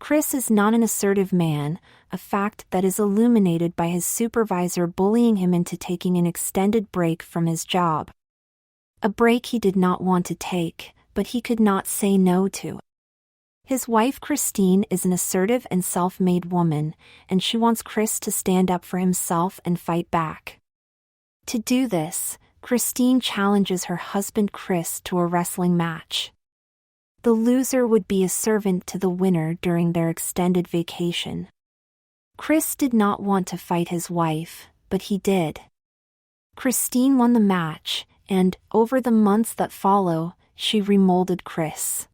Chris is not an assertive man, a fact that is illuminated by his supervisor bullying him into taking an extended break from his job. A break he did not want to take, but he could not say no to. His wife Christine is an assertive and self-made woman, and she wants Chris to stand up for himself and fight back. To do this, Christine challenges her husband Chris to a wrestling match. The loser would be a servant to the winner during their extended vacation. Chris did not want to fight his wife, but he did. Christine won the match, and, over the months that follow, she remolded Chris.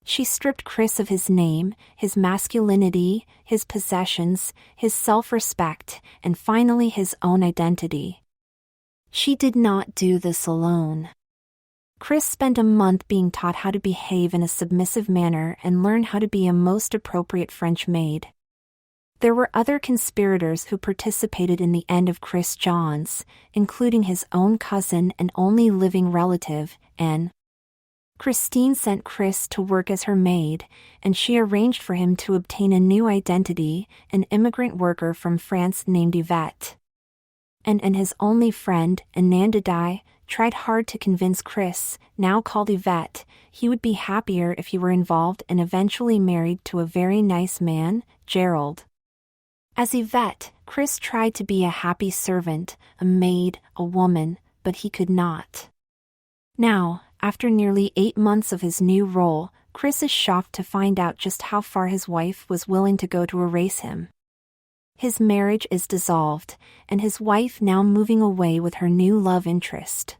She stripped Chris of his name, his masculinity, his possessions, his self-respect, and finally his own identity. She did not do this alone. Chris spent a month being taught how to behave in a submissive manner and learn how to be a most appropriate French maid. There were other conspirators who participated in the end of Chris Johns, including his own cousin and only living relative, Anne. Christine sent Chris to work as her maid, and she arranged for him to obtain a new identity, an immigrant worker from France named Yvette. And his only friend, Anandadai, tried hard to convince Chris, now called Yvette, he would be happier if he were involved and eventually married to a very nice man, Gerald. As Yvette, Chris tried to be a happy servant, a maid, a woman, but he could not. Now, after nearly 8 months of his new role, Chris is shocked to find out just how far his wife was willing to go to erase him. His marriage is dissolved, and his wife now moving away with her new love interest.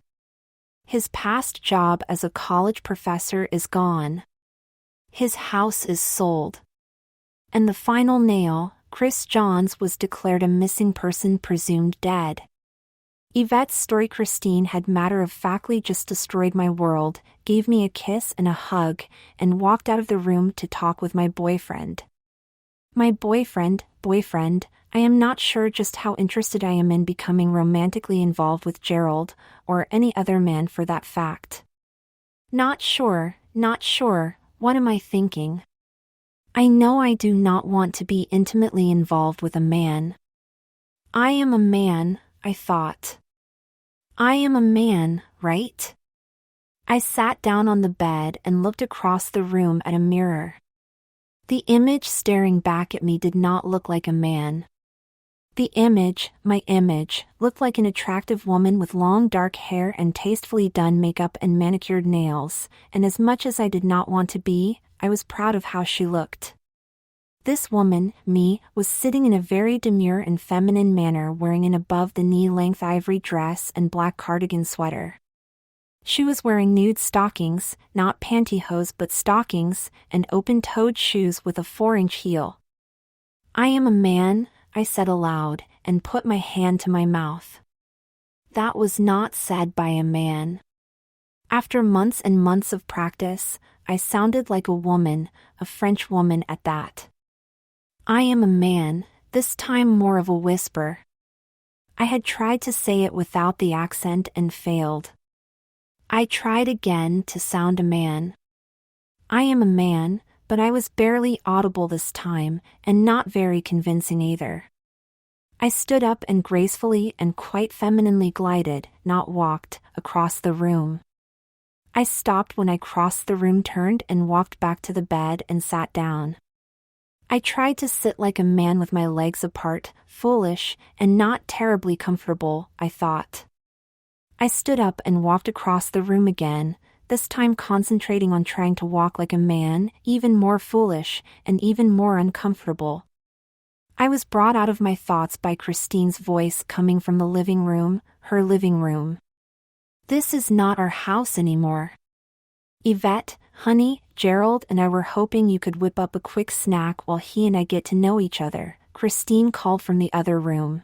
His past job as a college professor is gone. His house is sold. And the final nail, Chris Johns was declared a missing person presumed dead. Yvette's story Christine had matter-of-factly just destroyed my world, gave me a kiss and a hug, and walked out of the room to talk with my boyfriend. My boyfriend, I am not sure just how interested I am in becoming romantically involved with Gerald, or any other man for that fact. Not sure, what am I thinking? I know I do not want to be intimately involved with a man. I am a man, I thought. I am a man, right? I sat down on the bed and looked across the room at a mirror. The image staring back at me did not look like a man. The image, my image, looked like an attractive woman with long dark hair and tastefully done makeup and manicured nails, and as much as I did not want to be, I was proud of how she looked. This woman, me, was sitting in a very demure and feminine manner wearing an above-the-knee-length ivory dress and black cardigan sweater. She was wearing nude stockings, not pantyhose but stockings, and open-toed shoes with a 4-inch heel. I am a man, I said aloud, and put my hand to my mouth. That was not said by a man. After months and months of practice, I sounded like a woman, a French woman at that. I am a man, this time more of a whisper. I had tried to say it without the accent and failed. I tried again to sound a man. I am a man, but I was barely audible this time, and not very convincing either. I stood up and gracefully and quite femininely glided, not walked, across the room. I stopped when I crossed the room, turned and walked back to the bed and sat down. I tried to sit like a man with my legs apart, foolish, and not terribly comfortable, I thought. I stood up and walked across the room again, this time concentrating on trying to walk like a man, even more foolish, and even more uncomfortable. I was brought out of my thoughts by Christine's voice coming from the living room, her living room. This is not our house anymore. Yvette, honey, Gerald and I were hoping you could whip up a quick snack while he and I get to know each other, Christine called from the other room.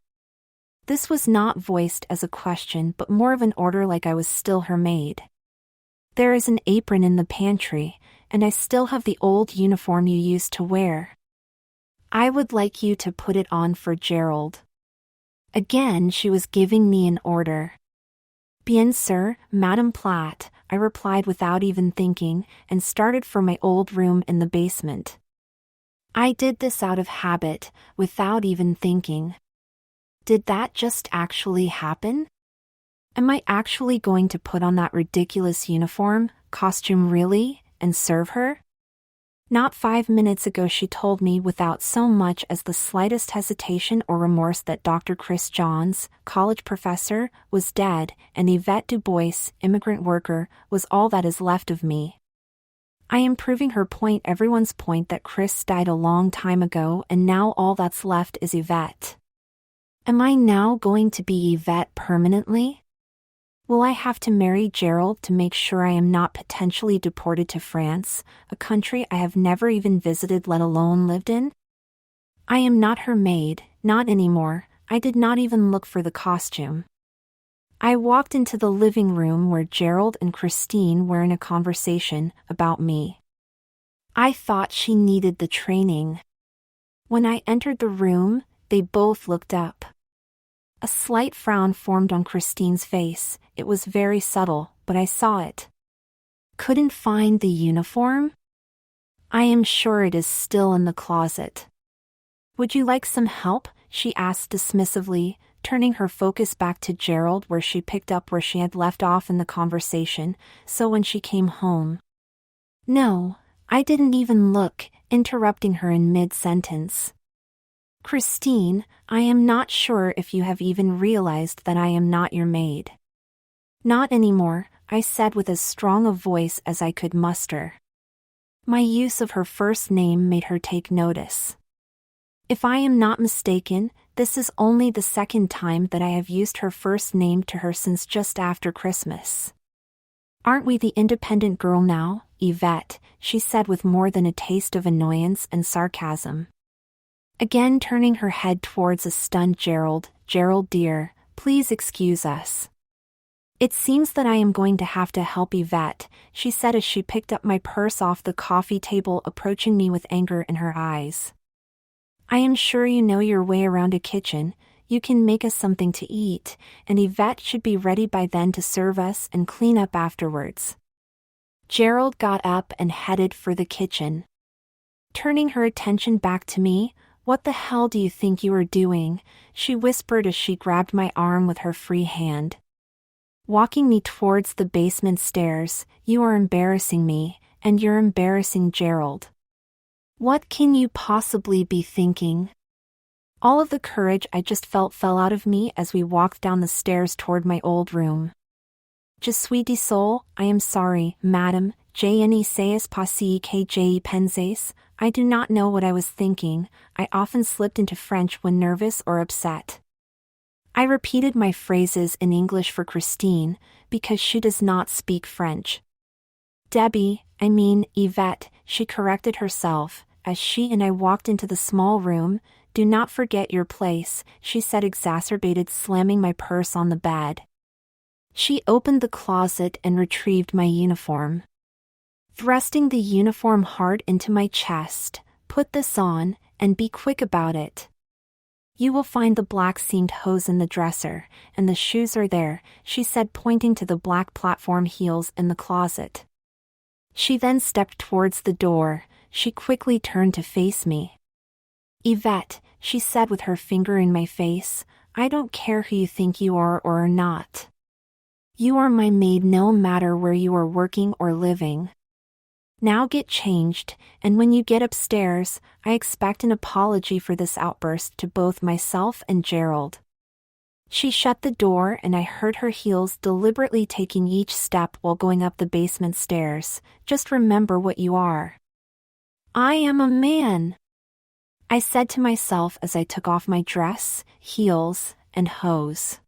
This was not voiced as a question but more of an order, like I was still her maid. There is an apron in the pantry, and I still have the old uniform you used to wear. I would like you to put it on for Gerald. Again she was giving me an order. Bien sûr, Madame Platt, I replied without even thinking, and started for my old room in the basement. I did this out of habit, without even thinking. Did that just actually happen? Am I actually going to put on that ridiculous costume really, and serve her? Not 5 minutes ago she told me without so much as the slightest hesitation or remorse that Dr. Chris Johns, college professor, was dead, and Yvette Du Bois, immigrant worker, was all that is left of me. I am proving her point, everyone's point, that Chris died a long time ago and now all that's left is Yvette. Am I now going to be Yvette permanently? Will I have to marry Gerald to make sure I am not potentially deported to France, a country I have never even visited let alone lived in? I am not her maid, not anymore. I did not even look for the costume. I walked into the living room where Gerald and Christine were in a conversation about me. I thought she needed the training. When I entered the room, they both looked up. A slight frown formed on Christine's face. It was very subtle, but I saw it. Couldn't find the uniform? I am sure it is still in the closet. Would you like some help? She asked dismissively, turning her focus back to Gerald where she picked up where she had left off in the conversation, so when she came home. No, I didn't even look, interrupting her in mid-sentence. Christine, I am not sure if you have even realized that I am not your maid. Not anymore, I said with as strong a voice as I could muster. My use of her first name made her take notice. If I am not mistaken, this is only the second time that I have used her first name to her since just after Christmas. Aren't we the independent girl now, Yvette? She said with more than a taste of annoyance and sarcasm. Again turning her head towards a stunned Gerald. Gerald dear, please excuse us. It seems that I am going to have to help Yvette, she said as she picked up my purse off the coffee table, approaching me with anger in her eyes. I am sure you know your way around a kitchen. You can make us something to eat, and Yvette should be ready by then to serve us and clean up afterwards. Gerald got up and headed for the kitchen. Turning her attention back to me, what the hell do you think you are doing? She whispered as she grabbed my arm with her free hand. Walking me towards the basement stairs. You are embarrassing me, and you're embarrassing Gerald. What can you possibly be thinking? All of the courage I just felt fell out of me as we walked down the stairs toward my old room. Je suis désolé, I am sorry, madame, je ne sais pas que je pensais. I do not know what I was thinking. I often slipped into French when nervous or upset. I repeated my phrases in English for Christine, because she does not speak French. Yvette, she corrected herself, as she and I walked into the small room. Do not forget your place, she said, exacerbated, slamming my purse on the bed. She opened the closet and retrieved my uniform. Thrusting the uniform hard into my chest, put this on, and be quick about it. You will find the black seamed hose in the dresser, and the shoes are there, she said, pointing to the black platform heels in the closet. She then stepped towards the door. She quickly turned to face me. Yvette, she said with her finger in my face, I don't care who you think you are or not. You are my maid no matter where you are working or living. Now get changed, and when you get upstairs, I expect an apology for this outburst to both myself and Gerald. She shut the door and I heard her heels deliberately taking each step while going up the basement stairs. Just remember what you are. I am a man, I said to myself as I took off my dress, heels, and hose.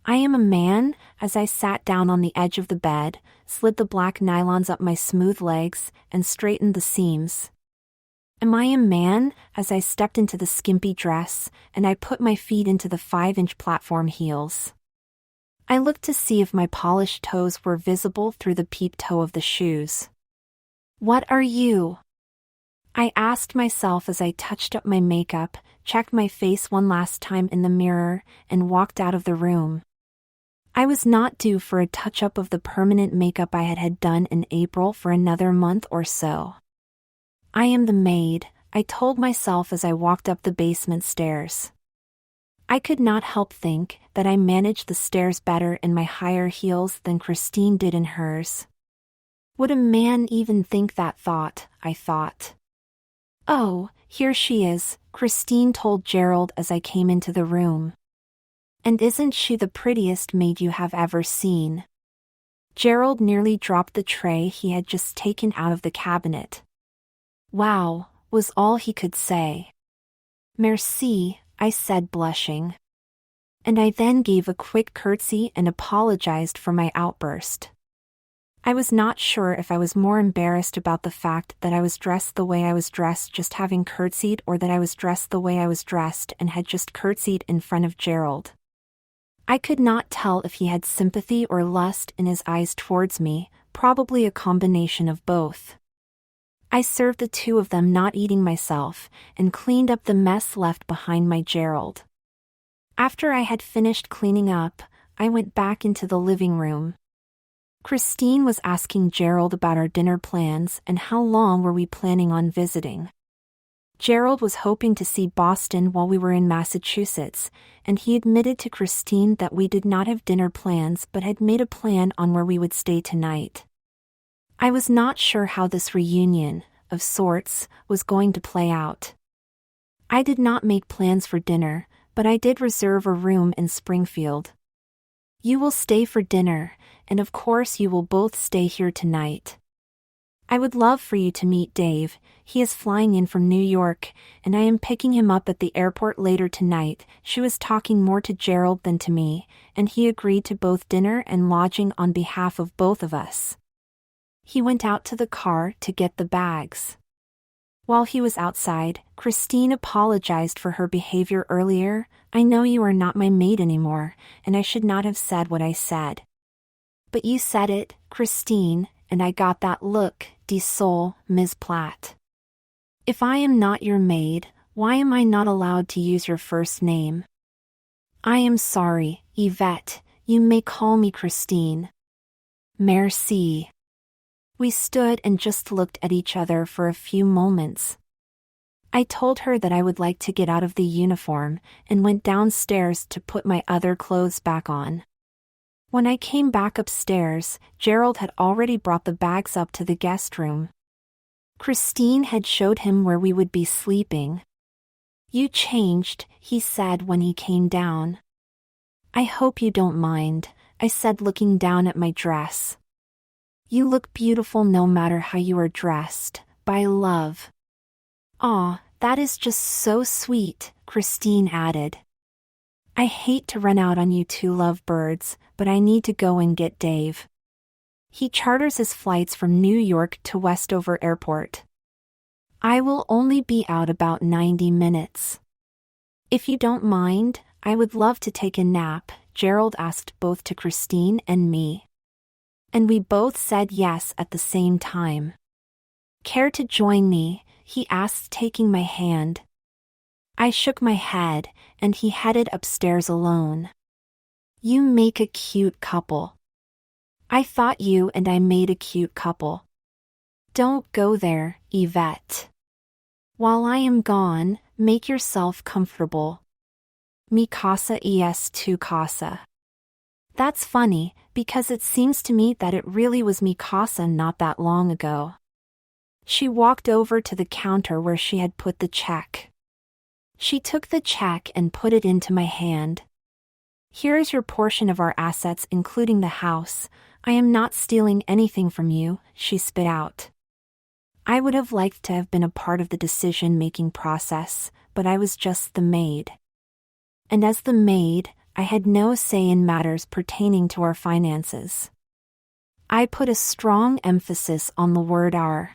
I am a man, as I sat down on the edge of the bed, slid the black nylons up my smooth legs, and straightened the seams. Am I a man, as I stepped into the skimpy dress, and I put my feet into the 5-inch platform heels. I looked to see if my polished toes were visible through the peep toe of the shoes. What are you? I asked myself as I touched up my makeup, checked my face one last time in the mirror, and walked out of the room. I was not due for a touch-up of the permanent makeup I had done in April for another month or so. I am the maid, I told myself as I walked up the basement stairs. I could not help think that I managed the stairs better in my higher heels than Christine did in hers. Would a man even think that thought, I thought. Oh, here she is, Christine told Gerald as I came into the room. And isn't she the prettiest maid you have ever seen? Gerald nearly dropped the tray he had just taken out of the cabinet. Wow, was all he could say. Merci, I said blushing. And I then gave a quick curtsy and apologized for my outburst. I was not sure if I was more embarrassed about the fact that I was dressed the way I was dressed just having curtsied, or that I was dressed the way I was dressed and had just curtsied in front of Gerald. I could not tell if he had sympathy or lust in his eyes towards me, probably a combination of both. I served the two of them, not eating myself, and cleaned up the mess left behind by Gerald. After I had finished cleaning up, I went back into the living room. Christine was asking Gerald about our dinner plans and how long were we planning on visiting. Gerald was hoping to see Boston while we were in Massachusetts, and he admitted to Christine that we did not have dinner plans but had made a plan on where we would stay tonight. I was not sure how this reunion, of sorts, was going to play out. I did not make plans for dinner, but I did reserve a room in Springfield. You will stay for dinner, and of course you will both stay here tonight. I would love for you to meet Dave. He is flying in from New York, and I am picking him up at the airport later tonight. She was talking more to Gerald than to me, and he agreed to both dinner and lodging on behalf of both of us. He went out to the car to get the bags. While he was outside, Christine apologized for her behavior earlier. I know you are not my maid anymore, and I should not have said what I said. But you said it, Christine, and I got that look, de soul, Ms. Platt. If I am not your maid, why am I not allowed to use your first name? I am sorry, Yvette, you may call me Christine. Merci. We stood and just looked at each other for a few moments. I told her that I would like to get out of the uniform, and went downstairs to put my other clothes back on. When I came back upstairs, Gerald had already brought the bags up to the guest room. Christine had showed him where we would be sleeping. You changed, he said when he came down. I hope you don't mind, I said looking down at my dress. You look beautiful no matter how you are dressed, by love. Aw, that is just so sweet, Christine added. I hate to run out on you two lovebirds, but I need to go and get Dave. He charters his flights from New York to Westover Airport. I will only be out about 90 minutes. If you don't mind, I would love to take a nap, Gerald asked both to Christine and me. And we both said yes at the same time. Care to join me? He asked, taking my hand. I shook my head, and he headed upstairs alone. You make a cute couple. I thought you and I made a cute couple. Don't go there, Yvette. While I am gone, make yourself comfortable. Mi casa es tu casa. That's funny, because it seems to me that it really was mi casa not that long ago. She walked over to the counter where she had put the check. She took the check and put it into my hand. Here is your portion of our assets, including the house. I am not stealing anything from you, she spit out. I would have liked to have been a part of the decision-making process, but I was just the maid. And as the maid, I had no say in matters pertaining to our finances. I put a strong emphasis on the word our.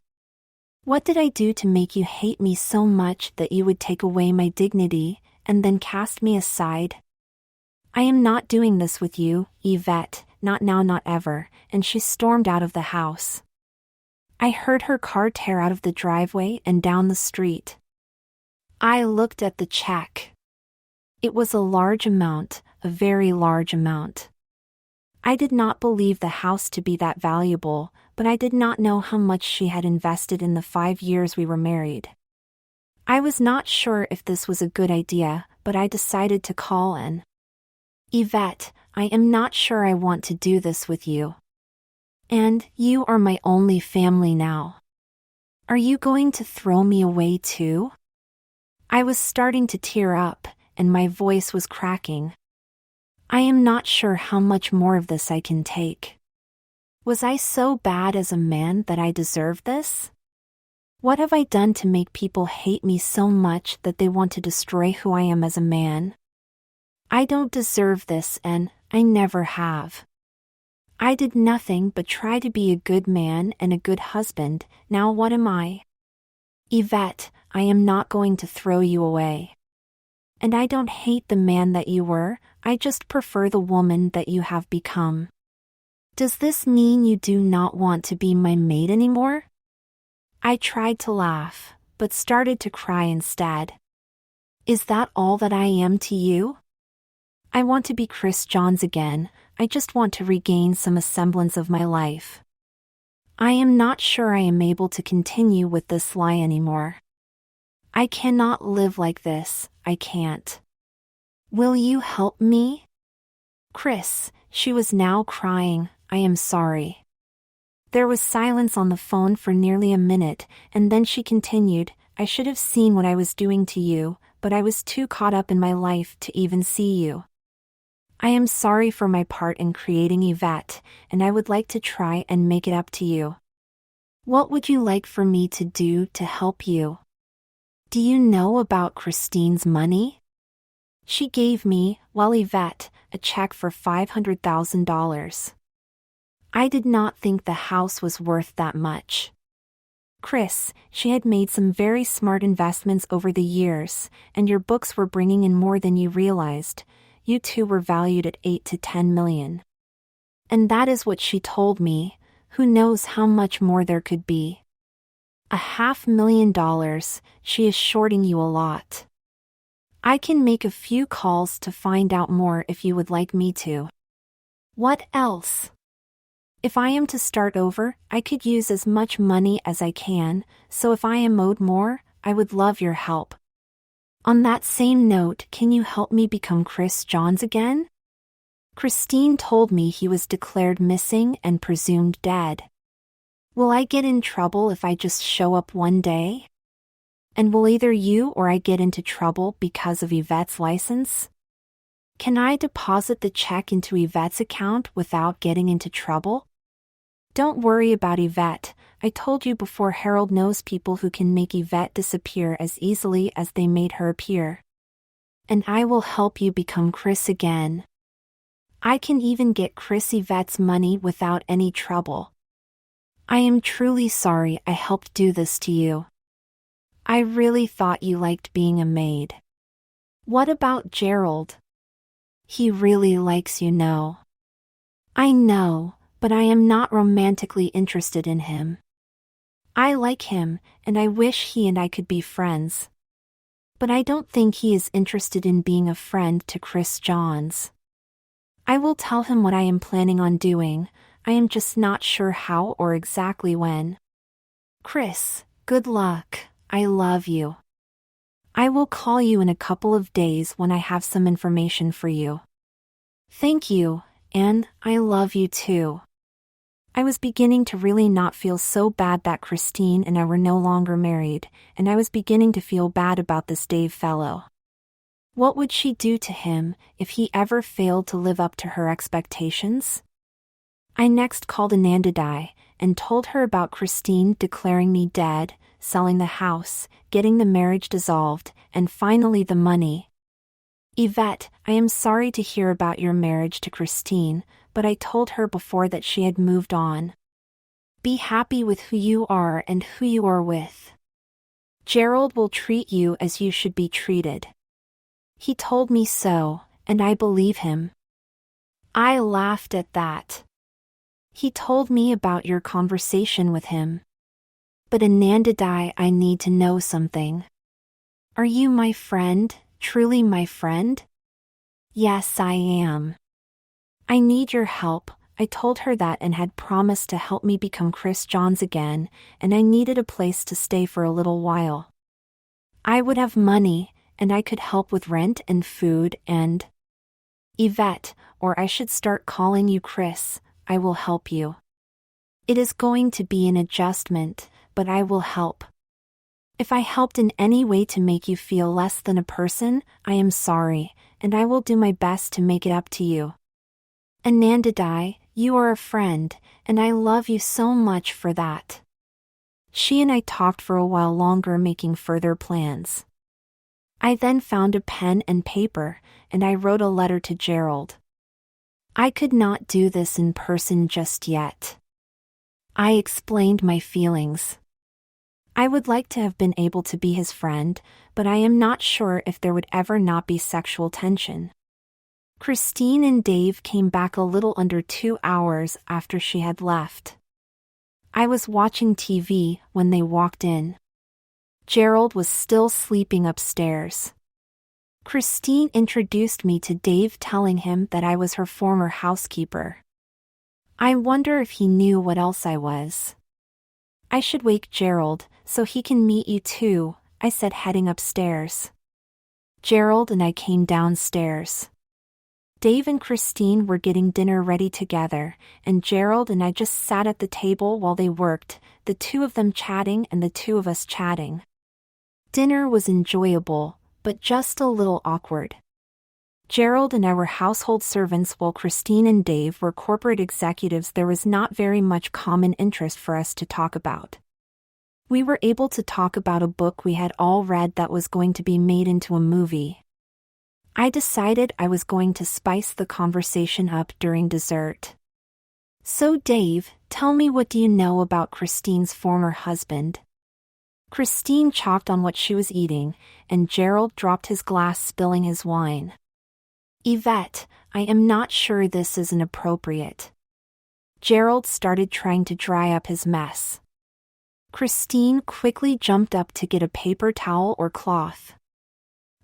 What did I do to make you hate me so much that you would take away my dignity, and then cast me aside? I am not doing this with you, Yvette, not now, not ever, and she stormed out of the house. I heard her car tear out of the driveway and down the street. I looked at the check. It was a large amount, a very large amount. I did not believe the house to be that valuable, but I did not know how much she had invested in the 5 years we were married. I was not sure if this was a good idea, but I decided to call in. Yvette, I am not sure I want to do this with you. And you are my only family now. Are you going to throw me away too? I was starting to tear up, and my voice was cracking. I am not sure how much more of this I can take. Was I so bad as a man that I deserve this? What have I done to make people hate me so much that they want to destroy who I am as a man? I don't deserve this, and I never have. I did nothing but try to be a good man and a good husband. Now what am I? Yvette, I am not going to throw you away. And I don't hate the man that you were, I just prefer the woman that you have become. Does this mean you do not want to be my mate anymore? I tried to laugh, but started to cry instead. Is that all that I am to you? I want to be Chris Johns again. I just want to regain some semblance of my life. I am not sure I am able to continue with this lie anymore. I cannot live like this, I can't. Will you help me? Chris, she was now crying, I am sorry. There was silence on the phone for nearly a minute, and then she continued, I should have seen what I was doing to you, but I was too caught up in my life to even see you. I am sorry for my part in creating Yvette, and I would like to try and make it up to you. What would you like for me to do to help you? Do you know about Christine's money? She gave me, well, Yvette, a check for $500,000. I did not think the house was worth that much. Chris, she had made some very smart investments over the years, and your books were bringing in more than you realized. You two were valued at 8 to 10 million. And that is what she told me. Who knows how much more there could be. $500,000, she is shorting you a lot. I can make a few calls to find out more if you would like me to. What else? If I am to start over, I could use as much money as I can, so if I am owed more, I would love your help. On that same note, can you help me become Chris Johns again? Christine told me he was declared missing and presumed dead. Will I get in trouble if I just show up one day? And will either you or I get into trouble because of Yvette's license? Can I deposit the check into Yvette's account without getting into trouble? Don't worry about Yvette. I told you before, Harold knows people who can make Yvette disappear as easily as they made her appear. And I will help you become Chris again. I can even get Chris Yvette's money without any trouble. I am truly sorry I helped do this to you. I really thought you liked being a maid. What about Gerald? He really likes you, no? I know, but I am not romantically interested in him. I like him, and I wish he and I could be friends. But I don't think he is interested in being a friend to Chris Johns. I will tell him what I am planning on doing. I am just not sure how or exactly when. Chris, good luck. I love you. I will call you in a couple of days when I have some information for you. Thank you, and I love you too. I was beginning to really not feel so bad that Christine and I were no longer married, and I was beginning to feel bad about this Dave fellow. What would she do to him if he ever failed to live up to her expectations? I next called Anandadai and told her about Christine declaring me dead, selling the house, getting the marriage dissolved, and finally the money. Yvette, I am sorry to hear about your marriage to Christine, but I told her before that she had moved on. Be happy with who you are and who you are with. Gerald will treat you as you should be treated. He told me so, and I believe him. I laughed at that. He told me about your conversation with him. But Anandadai, I need to know something. Are you my friend, truly my friend? Yes, I am. I need your help. I told her that and had promised to help me become Chris Johns again, and I needed a place to stay for a little while. I would have money, and I could help with rent and food and… Yvette, or I should start calling you Chris, I will help you. It is going to be an adjustment, but I will help. If I helped in any way to make you feel less than a person, I am sorry, and I will do my best to make it up to you. Anandadai, you are a friend, and I love you so much for that. She and I talked for a while longer, making further plans. I then found a pen and paper, and I wrote a letter to Gerald. I could not do this in person just yet. I explained my feelings. I would like to have been able to be his friend, but I am not sure if there would ever not be sexual tension. Christine and Dave came back a little under 2 hours after she had left. I was watching TV when they walked in. Gerald was still sleeping upstairs. Christine introduced me to Dave, telling him that I was her former housekeeper. I wonder if he knew what else I was. I should wake Gerald, so he can meet you too, I said, heading upstairs. Gerald and I came downstairs. Dave and Christine were getting dinner ready together, and Gerald and I just sat at the table while they worked, the two of them chatting and the two of us chatting. Dinner was enjoyable, but just a little awkward. Gerald and I were household servants while Christine and Dave were corporate executives. There was not very much common interest for us to talk about. We were able to talk about a book we had all read that was going to be made into a movie. I decided I was going to spice the conversation up during dessert. So Dave, tell me, what do you know about Christine's former husband? Christine chopped on what she was eating, and Gerald dropped his glass, spilling his wine. Yvette, I am not sure this is inappropriate. Gerald started trying to dry up his mess. Christine quickly jumped up to get a paper towel or cloth.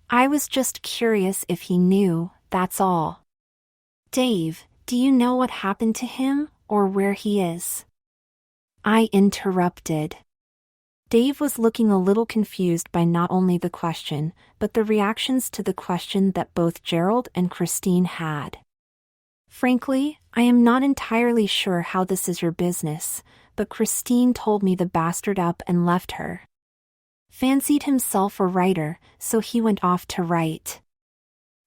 I was just curious if he knew, that's all. Dave, do you know what happened to him, or where he is? I interrupted. Dave was looking a little confused by not only the question, but the reactions to the question that both Gerald and Christine had. Frankly, I am not entirely sure how this is your business, but Christine told me the bastard up and left her. Fancied himself a writer, so he went off to write.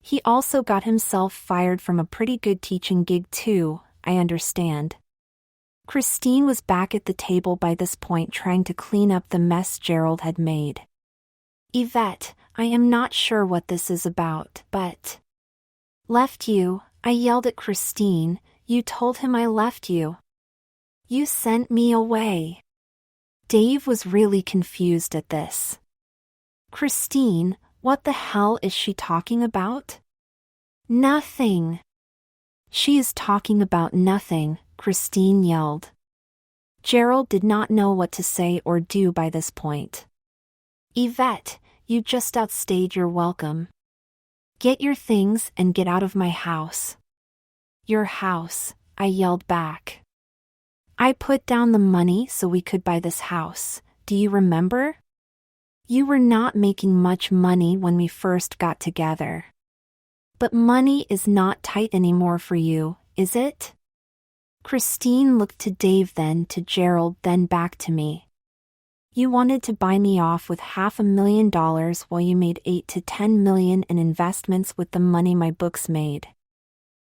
He also got himself fired from a pretty good teaching gig too, I understand. Christine was back at the table by this point, trying to clean up the mess Gerald had made. Yvette, I am not sure what this is about, but… Left you, I yelled at Christine. You told him I left you. You sent me away. Dave was really confused at this. Christine, what the hell is she talking about? Nothing. She is talking about nothing, Christine yelled. Gerald did not know what to say or do by this point. Yvette, you just outstayed your welcome. Get your things and get out of my house. Your house, I yelled back. I put down the money so we could buy this house, do you remember? You were not making much money when we first got together. But money is not tight anymore for you, is it? Christine looked to Dave, then to Gerald, then back to me. You wanted to buy me off with $500,000 while you made $8 to $10 million in investments with the money my books made.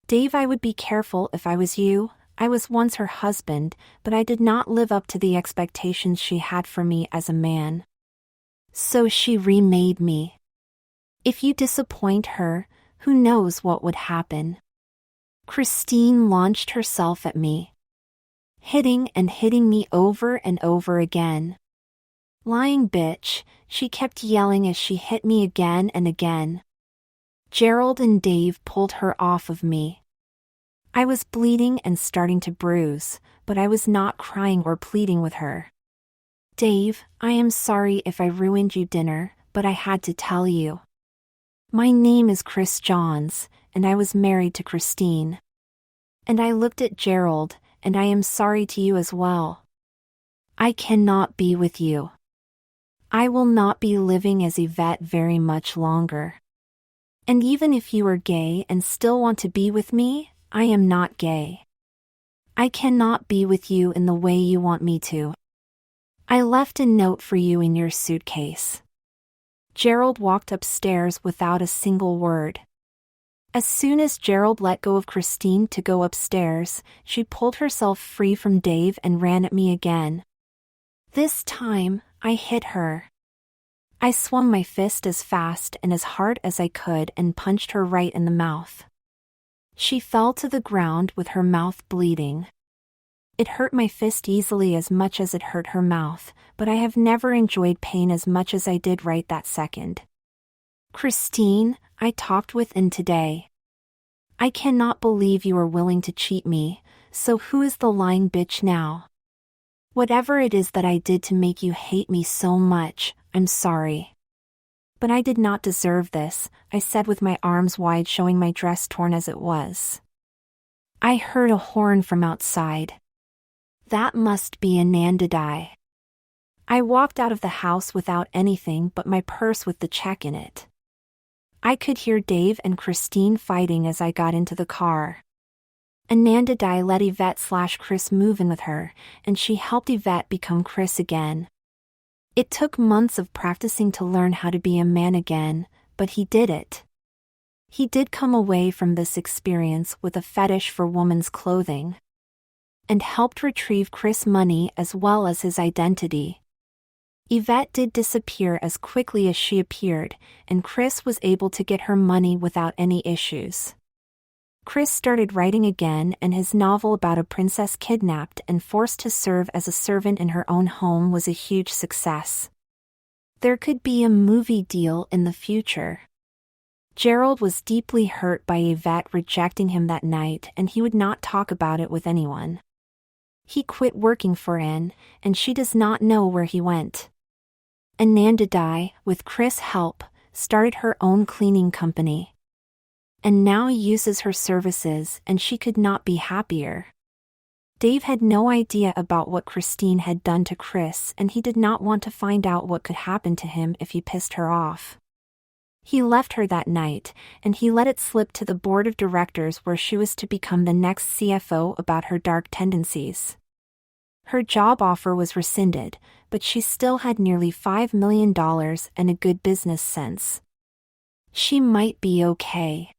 Dave, I would be careful if I was you. I was once her husband, but I did not live up to the expectations she had for me as a man. So she remade me. If you disappoint her, who knows what would happen? Christine launched herself at me, hitting and hitting me over and over again. Lying bitch, she kept yelling as she hit me again and again. Gerald and Dave pulled her off of me. I was bleeding and starting to bruise, but I was not crying or pleading with her. Dave, I am sorry if I ruined your dinner, but I had to tell you. My name is Chris Johns, and I was married to Christine. And I looked at Gerald, and I am sorry to you as well. I cannot be with you. I will not be living as Yvette very much longer. And even if you are gay and still want to be with me, I am not gay. I cannot be with you in the way you want me to. I left a note for you in your suitcase. Gerald walked upstairs without a single word. As soon as Gerald let go of Christine to go upstairs, she pulled herself free from Dave and ran at me again. This time, I hit her. I swung my fist as fast and as hard as I could and punched her right in the mouth. She fell to the ground with her mouth bleeding. It hurt my fist easily as much as it hurt her mouth, but I have never enjoyed pain as much as I did right that second. Christine, I talked with today. I cannot believe you are willing to cheat me, so who is the lying bitch now? Whatever it is that I did to make you hate me so much, I'm sorry. But I did not deserve this, I said with my arms wide, showing my dress torn as it was. I heard a horn from outside. That must be Anandadai. I walked out of the house without anything but my purse with the check in it. I could hear Dave and Christine fighting as I got into the car. Anandadai let Yvette/Chris move in with her, and she helped Yvette become Chris again. It took months of practicing to learn how to be a man again, but he did it. He did come away from this experience with a fetish for women's clothing. And helped retrieve Chris' money as well as his identity. Yvette did disappear as quickly as she appeared, and Chris was able to get her money without any issues. Chris started writing again, and his novel about a princess kidnapped and forced to serve as a servant in her own home was a huge success. There could be a movie deal in the future. Gerald was deeply hurt by Yvette rejecting him that night, and he would not talk about it with anyone. He quit working for Anne, and she does not know where he went. Anandadai, with Chris' help, started her own cleaning company. And now uses her services, and she could not be happier. Dave had no idea about what Christine had done to Chris, and he did not want to find out what could happen to him if he pissed her off. He left her that night, and he let it slip to the board of directors where she was to become the next CFO about her dark tendencies. Her job offer was rescinded, but she still had nearly $5 million and a good business sense. She might be okay.